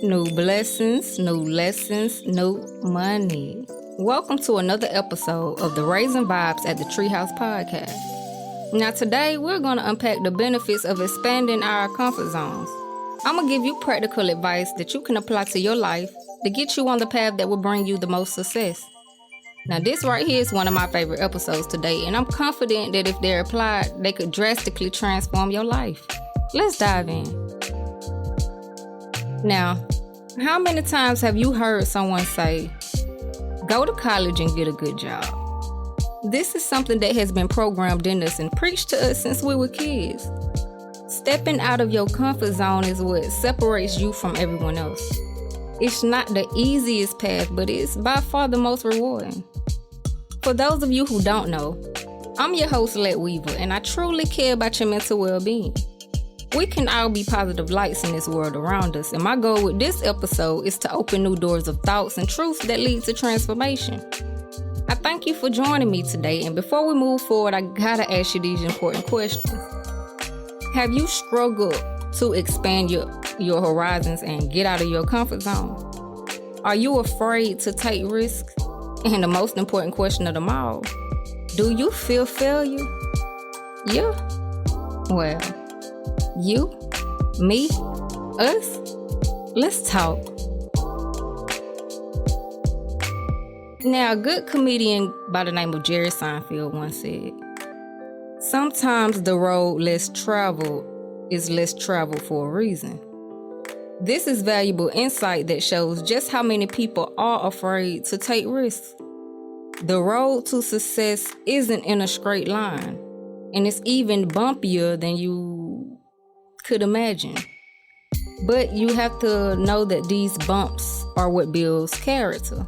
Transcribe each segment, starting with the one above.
New blessings, new lessons, new money. Welcome to another episode of the Raising Vibes at the TreeHouz podcast. Now today we're going to unpack the benefits of expanding our comfort zones. I'm going to give you practical advice that you can apply to your life to get you on the path that will bring you the most success. Now this right here is one of my favorite episodes today, and I'm confident that if they're applied, they could drastically transform your life. Let's dive in. Now, how many times have you heard someone say, go to college and get a good job? This is something that has been programmed in us and preached to us since we were kids. Stepping out of your comfort zone is what separates you from everyone else. It's not the easiest path, but it's by far the most rewarding. For those of you who don't know, I'm your host, Lette Weaver, and I truly care about your mental well-being. We can all be positive lights in this world around us, and my goal with this episode is to open new doors of thoughts and truths that lead to transformation. I thank you for joining me today, and before we move forward, I gotta ask you these important questions. Have you struggled to expand your horizons and get out of your comfort zone? Are you afraid to take risks? And the most important question of them all, do you fear failure? Yeah. Well, you, me, us, let's talk. Now, a good comedian by the name of Jerry Seinfeld once said, sometimes the road less traveled is less traveled for a reason. This is valuable insight that shows just how many people are afraid to take risks. The road to success isn't in a straight line, and it's even bumpier than you could imagine. But you have to know that these bumps are what builds character.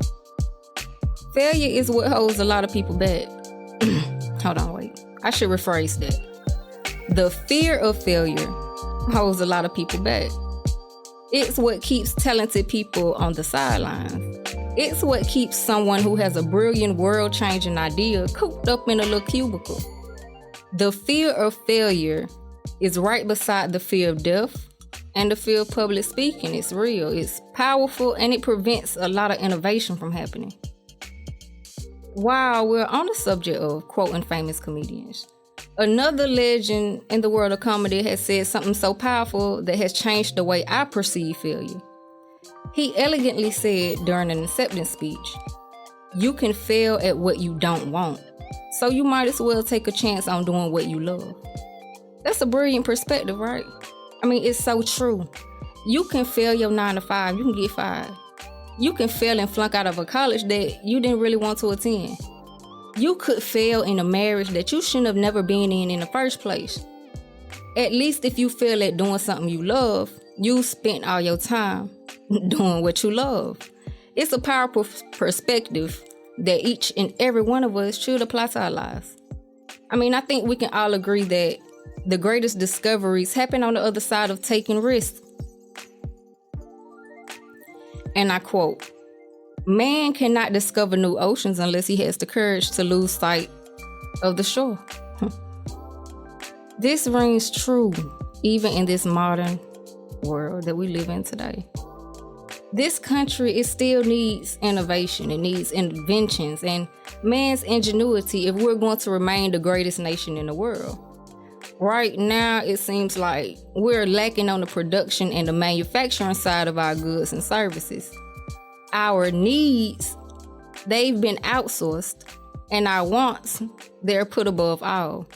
Failure is what holds a lot of people back. Hold on, wait. I should rephrase that. The fear of failure holds a lot of people back. It's what keeps talented people on the sidelines. It's what keeps someone who has a brilliant, world-changing idea cooped up in a little cubicle. The fear of failure is right beside the fear of death and the fear of public speaking. It's real, it's powerful, and it prevents a lot of innovation from happening. While we're on the subject of quoting famous comedians, another legend in the world of comedy has said something so powerful that has changed the way I perceive failure. He elegantly said during an acceptance speech, you can fail at what you don't want, so you might as well take a chance on doing what you love. That's a brilliant perspective, right? I mean, it's so true. You can fail your 9 to 5, you can get fired. You can fail and flunk out of a college that you didn't really want to attend. You could fail in a marriage that you shouldn't have never been in the first place. At least if you fail at doing something you love, you spent all your time doing what you love. It's a powerful perspective that each and every one of us should apply to our lives. I mean, I think we can all agree that the greatest discoveries happen on the other side of taking risks. And I quote, man cannot discover new oceans unless he has the courage to lose sight of the shore. This rings true even in this modern world that we live in today. This country, it still needs innovation, it needs inventions and man's ingenuity if we're going to remain the greatest nation in the world. Right now, it seems like we're lacking on the production and the manufacturing side of our goods and services. Our needs, they've been outsourced, and our wants, they're put above all.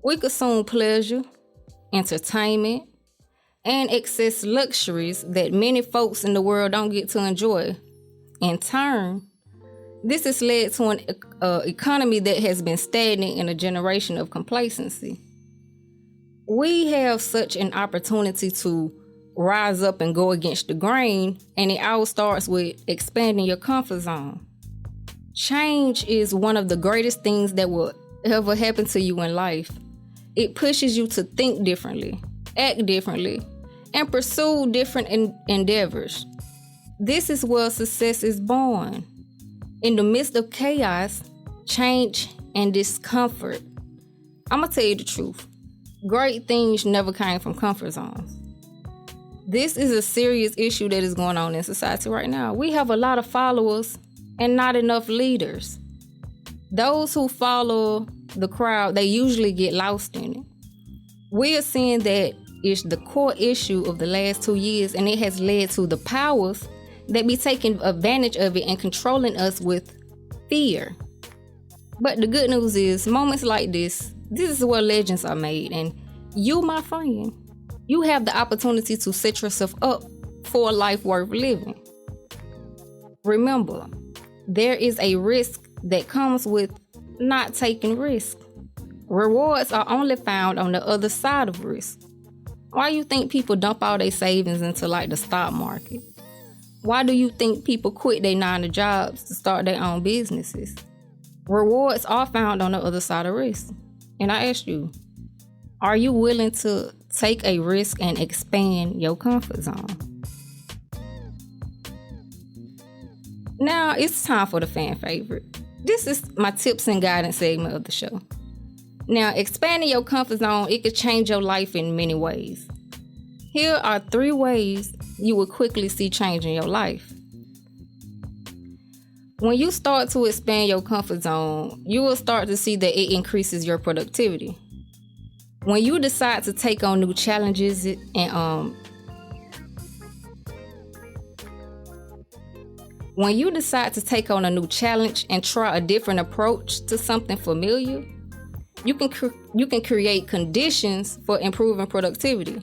We consume pleasure, entertainment, and excess luxuries that many folks in the world don't get to enjoy. In turn, this has led to an economy that has been stagnant in a generation of complacency. We have such an opportunity to rise up and go against the grain, and it all starts with expanding your comfort zone. Change is one of the greatest things that will ever happen to you in life. It pushes you to think differently, act differently, and pursue different endeavors. This is where success is born. In the midst of chaos, change, and discomfort, I'm gonna tell you the truth. Great things never came from comfort zones. This is a serious issue that is going on in society right now. We have a lot of followers and not enough leaders. Those who follow the crowd, they usually get lost in it. We are seeing that it's the core issue of the last 2 years, and it has led to the powers that be taking advantage of it and controlling us with fear. But the good news is, moments like this is where legends are made. And you, my friend, you have the opportunity to set yourself up for a life worth living. Remember, there is a risk that comes with not taking risk. Rewards are only found on the other side of risk. Why do you think people dump all their savings into like the stock market? Why do you think people quit their 9 to jobs to start their own businesses? Rewards are found on the other side of risk. And I ask you, are you willing to take a risk and expand your comfort zone? Now it's time for the fan favorite. This is my tips and guidance segment of the show. Now, expanding your comfort zone, it could change your life in many ways. Here are 3 ways you will quickly see change in your life. When you start to expand your comfort zone, you will start to see that it increases your productivity. When you decide to take on new challenges and when you decide to take on a new challenge and try a different approach to something familiar, you can create conditions for improving productivity.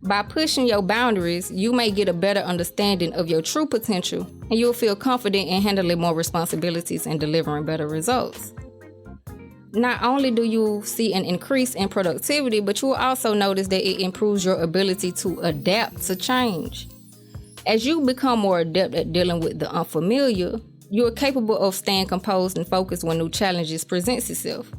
By pushing your boundaries, you may get a better understanding of your true potential, and you'll feel confident in handling more responsibilities and delivering better results. Not only do you see an increase in productivity, but you will also notice that it improves your ability to adapt to change. As you become more adept at dealing with the unfamiliar, you are capable of staying composed and focused when new challenges presents itself.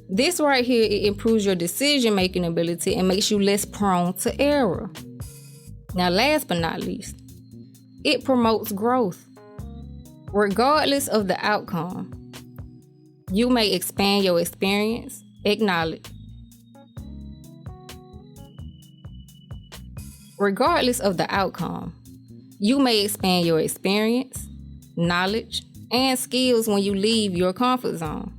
This right here, it improves your decision-making ability and makes you less prone to error. Now, last but not least, it promotes growth. Regardless of the outcome, you may expand your experience, Regardless of the outcome, you may expand your experience, knowledge, and skills when you leave your comfort zone.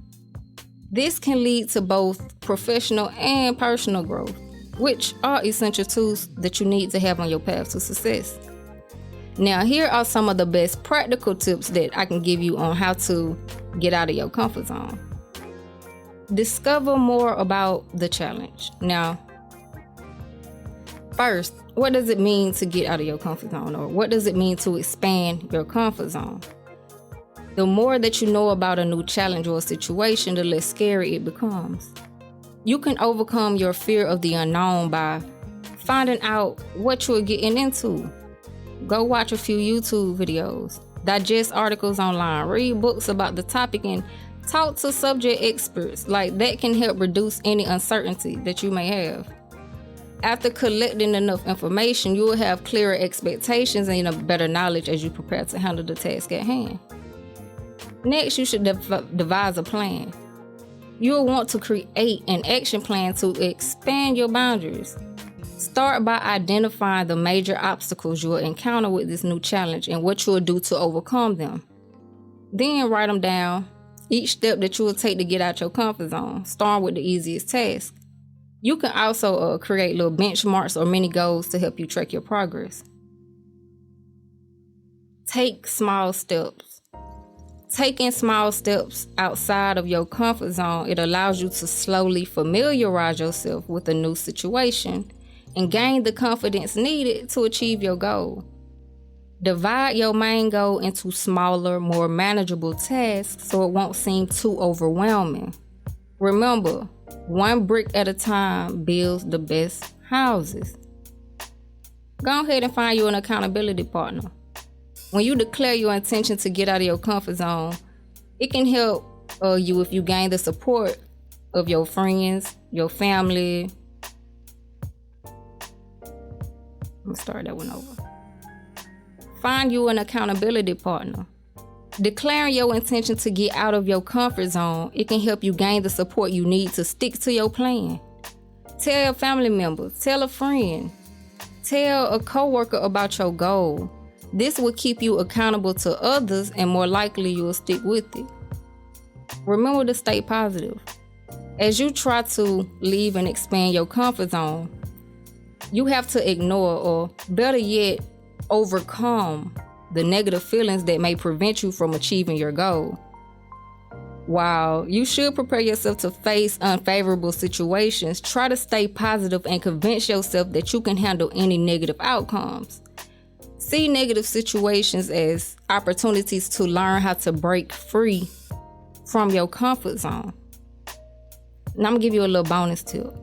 This can lead to both professional and personal growth, which are essential tools that you need to have on your path to success. Now, here are some of the best practical tips that I can give you on how to get out of your comfort zone. Discover more about the challenge. Now, first, what does it mean to get out of your comfort zone, or what does it mean to expand your comfort zone? The more that you know about a new challenge or situation, the less scary it becomes. You can overcome your fear of the unknown by finding out what you're getting into. Go watch a few YouTube videos, digest articles online, read books about the topic, and talk to subject experts. Like that can help reduce any uncertainty that you may have. After collecting enough information, you will have clearer expectations and a better knowledge as you prepare to handle the task at hand. Next, you should devise a plan. You'll want to create an action plan to expand your boundaries. Start by identifying the major obstacles you'll encounter with this new challenge and what you'll do to overcome them. Then write them down, each step that you will take to get out your comfort zone, starting with the easiest task. You can also create little benchmarks or mini goals to help you track your progress. Take small steps. Taking small steps outside of your comfort zone, it allows you to slowly familiarize yourself with a new situation and gain the confidence needed to achieve your goal. Divide your main goal into smaller, more manageable tasks so it won't seem too overwhelming. Remember, one brick at a time builds the best houses. Go ahead and find you an accountability partner. When you declare your intention to get out of your comfort zone, it can help you if you gain the support of your friends, your family. I'm gonna start that one over. Find you an accountability partner. Declaring your intention to get out of your comfort zone, it can help you gain the support you need to stick to your plan. Tell a family member, tell a friend. Tell a coworker about your goal. This will keep you accountable to others and more likely you'll stick with it. Remember to stay positive. As you try to leave and expand your comfort zone, you have to ignore, or better yet, overcome the negative feelings that may prevent you from achieving your goal. While you should prepare yourself to face unfavorable situations, try to stay positive and convince yourself that you can handle any negative outcomes. See negative situations as opportunities to learn how to break free from your comfort zone. And I'm gonna give you a little bonus tip.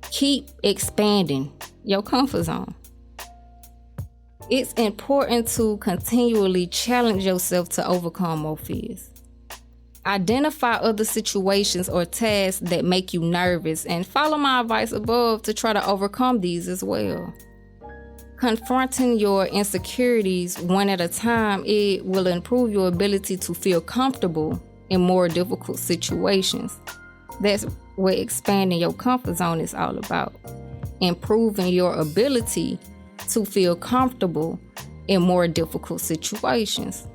Keep expanding your comfort zone. It's important to continually challenge yourself to overcome more fears. Identify other situations or tasks that make you nervous and follow my advice above to try to overcome these as well. Confronting your insecurities one at a time, it will improve your ability to feel comfortable in more difficult situations. That's what expanding your comfort zone is all about. Improving your ability to feel comfortable in more difficult situations.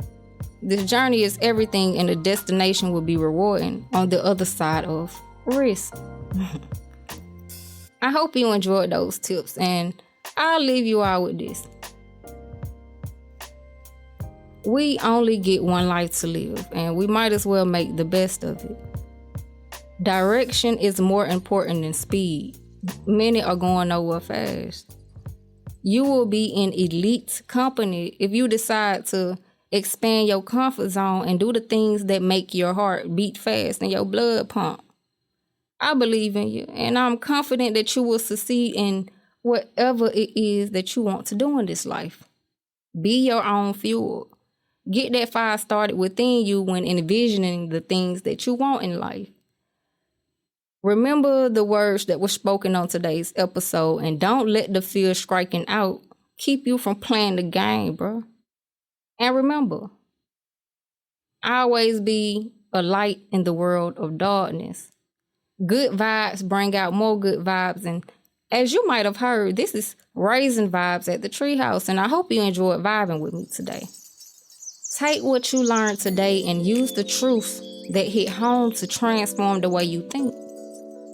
This journey is everything, and the destination will be rewarding on the other side of risk. I hope you enjoyed those tips, and I'll leave you all with this. We only get one life to live, and we might as well make the best of it. Direction is more important than speed. Many are going nowhere fast. You will be in elite company if you decide to expand your comfort zone and do the things that make your heart beat fast and your blood pump. I believe in you, and I'm confident that you will succeed in whatever it is that you want to do in this life. Be your own fuel. Get that fire started within you when envisioning the things that you want in life. Remember the words that were spoken on today's episode, and don't let the fear striking out keep you from playing the game, bro. And remember, always be a light in the world of darkness. Good vibes bring out more good vibes. And as you might have heard, this is Raising Vibes at the TreeHouz, and I hope you enjoyed vibing with me today. Take what you learned today and use the truth that hit home to transform the way you think.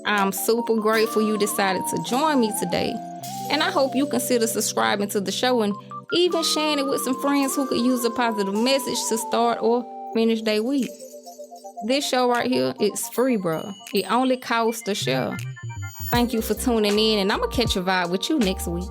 I'm super grateful you decided to join me today, and I hope you consider subscribing to the show and even sharing it with some friends who could use a positive message to start or finish their week. This show right here, it's free, bro. It only costs a share. Thank you for tuning in, and I'm going to catch a vibe with you next week.